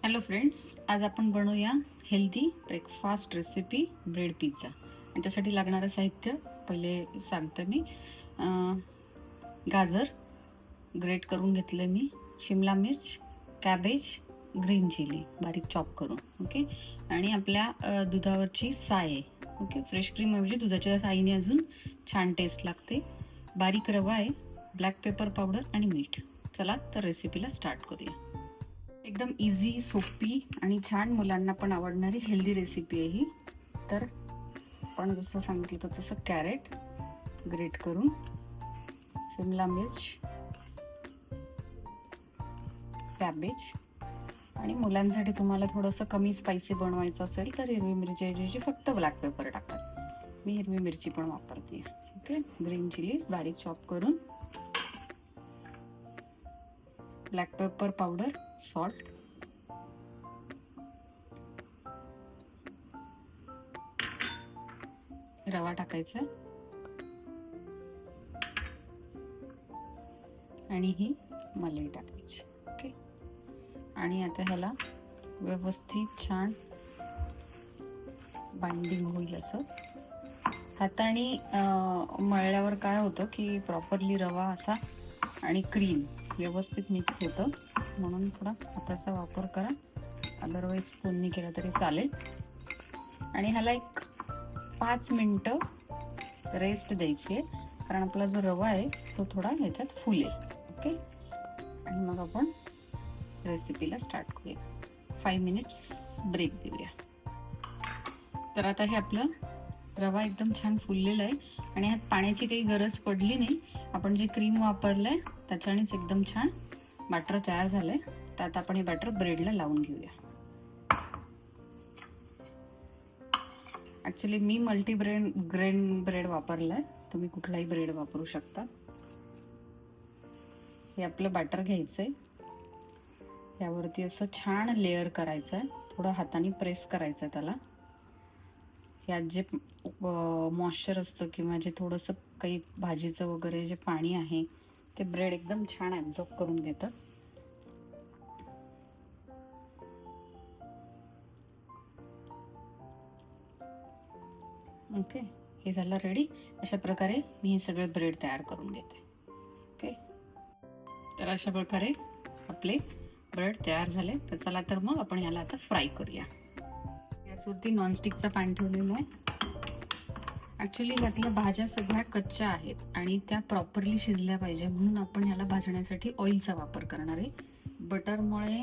Hello friends, आज आपण बनवूया healthy breakfast recipe bread pizza. आणि त्यासाठी लागणारं साहित्य पहिले सांगते मी. गाजर ग्रेट करून घेतले मी, शिमला मिर्च, कॅबेज, ग्रीन चिली बारीक चॉप करून, ओके. आणि आपल्या दुधावरची साय, ओके. फ्रेश क्रीम ऐवजी दुधाच्या साईने अजून छान टेस्ट लागते. बारीक रवा आहे, ब्लॅक पेपर पावडर आणि मीठ. चला तर रेसिपीला स्टार्ट करूया. एकदम इझी, सोपी आणि छान मुलांना पण आवडणारी हेल्दी रेसिपी आहे ही. तर आपण जसं सांगितलं होतं तसं कॅरेट ग्रेट करून, शिमला मिर्च, कॅबेज आणि मुलांसाठी तुम्हाला थोडंसं कमी स्पायसी बनवायचं असेल तर हिरवी मिरची ऐवजी फक्त ब्लॅक पेपर टाका. मी हिरवी मिरची पण वापरते, ओके. ग्रीन चिलीज बारीक चॉप करून, ब्लॅक पेपर पावडर, सॉल्ट, रवा टाकायचा आणि ही मलाई टाकायची, ओके. आणि आता ह्याला व्यवस्थित छान बाइंडिंग होईल असं. हाताने मळल्यावर काय होतं की प्रॉपरली रवा असा आणि क्रीम व्यवस्थित मिक्स होतं, म्हणून थोडा हाताचा वापर करा. अदरवाईज स्पूननी केला तरी चालेल. आणि ह्याला एक 5 मिनिटं रेस्ट द्यायची आहे, कारण आपला जो रवा आहे तो थोडा ह्याच्यात फुलेल, ओके. आणि मग आपण रेसिपीला स्टार्ट करूया. 5 मिनिट्स ब्रेक देऊया. तर आता हे आपलं रवा एकदम छान फुललेला आहे आणि ह्यात पाण्याची काही गरज पडली नाही. आपण जे क्रीम वापरलंय त्याच्यानेच एकदम छान बॅटर तयार झालंय. तर आता आपण हे बॅटर ब्रेडला लावून घेऊया. ऍक्च्युली मी ग्रेन ब्रेड वापरलाय, तुम्ही कुठलाही ब्रेड वापरू शकता. हे आपलं बॅटर घ्यायचंय, यावरती असं छान लेअर करायचंय, थोडं हाताने प्रेस करायचंय त्याला. यात जे मॉइश्चर असतं किंवा जे थोडंसं काही भाजीचं वगैरे जे पाणी आहे ते ब्रेड एकदम छान ॲब्झॉर्ब करून घेतं. ओके, हे झालं रेडी. अशा प्रकारे मी हे सगळे ब्रेड तयार करून घेते, ओके. तर अशा प्रकारे आपले ब्रेड तयार झाले. तर चला तर मग आपण याला आता फ्राय करूया. गॅसवरती नॉनस्टिकचा पॅन ठेवलेला आहे. ॲक्च्युली यातल्या भाज्या सगळ्या कच्च्या आहेत आणि त्या प्रॉपरली शिजल्या पाहिजे, म्हणून आपण याला भाजण्यासाठी ऑइलचा वापर करणार आहे. बटरमुळे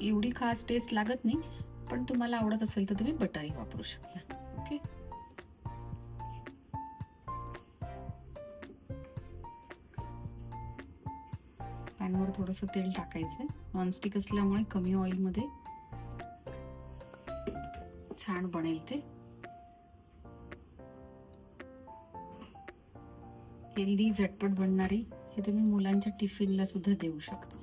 एवढी खास टेस्ट लागत नाही, पण तुम्हाला आवडत असेल तर तुम्ही बटरही वापरू शकता, ओके. पॅनवर थोडंसं तेल टाकायचं. नॉनस्टिक असल्यामुळे कमी ऑइलमध्ये छान बनेल ते. हेल्दी, झटपट बनणारी हे तुम्ही मुलांच्या टिफिनला सुद्धा देऊ शकता.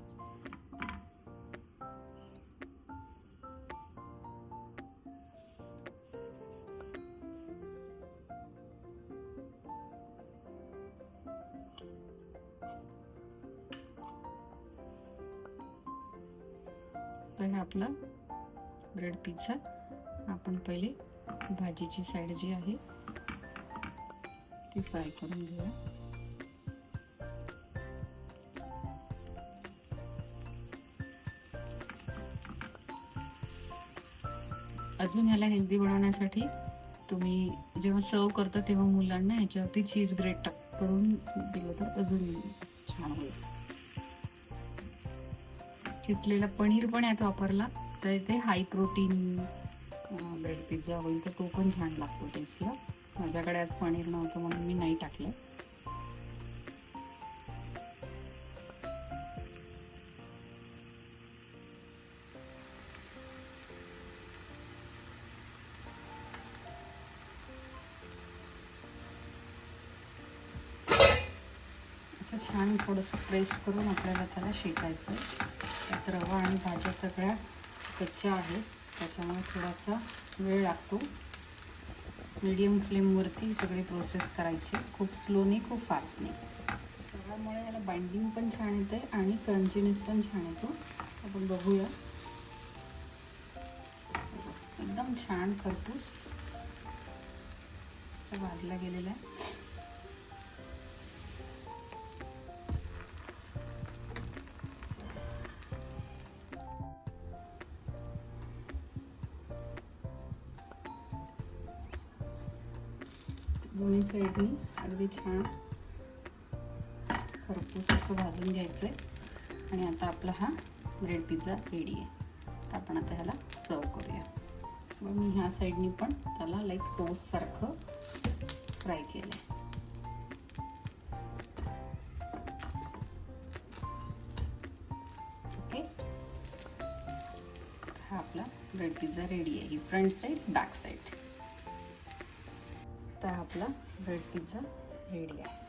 तर आपला ब्रेड पिझ्झा आपण पहिले भाजीची साईड जी आहे ती फ्राय करून घेऊया. अजून ह्याला हेल्दी बनवण्यासाठी तुम्ही जेव्हा सर्व करता तेव्हा मुलांना ह्याच्यावरती चीज ग्रेट करून दिलं तर अजून छान होईल. शिजलेला पनीर पण यात वापरला तर ते हाय प्रोटीन ब्रेड पिझ्झा होईल, तर तो पण छान लागतो टेस्टला. माझ्याकडे आज पनीर नव्हतं म्हणून मी नाही टाकलं. असं छान थोडंसं प्रेस करून आपल्याला त्याला शेकायचं आहे. त्यात रवा आणि भाज्या सगळ्या कच्च्या आहेत, त्याच्यामुळे थोडासा वेळ लागतो. मीडियम फ्लेमवरती सगळी प्रोसेस करायची, खूप स्लो नाही, खूप फास्ट नाही. त्यामुळे याला बाइंडिंग पण छान येते आणि क्रंचीनेस पण छान येतो. आपण बघूया. एकदम छान खरपूस असं भाजला गेलेला आहे. दोन्ही साईडनी अगदी छान खरपूस असं भाजून घ्यायचं आहे. आणि आता आपला हा ब्रेड पिझ्झा रेडी आहे. तर आपण आता ह्याला सर्व करूया. मग मी ह्या साईडनी पण त्याला लाईक टोस्ट सारखं फ्राय केलं आहे. ओके, हा आपला ब्रेड पिझ्झा रेडी आहे. ही फ्रंट साईड, बॅक साईड. तर आपला ब्रेड पिझ्झा रेडी आहे.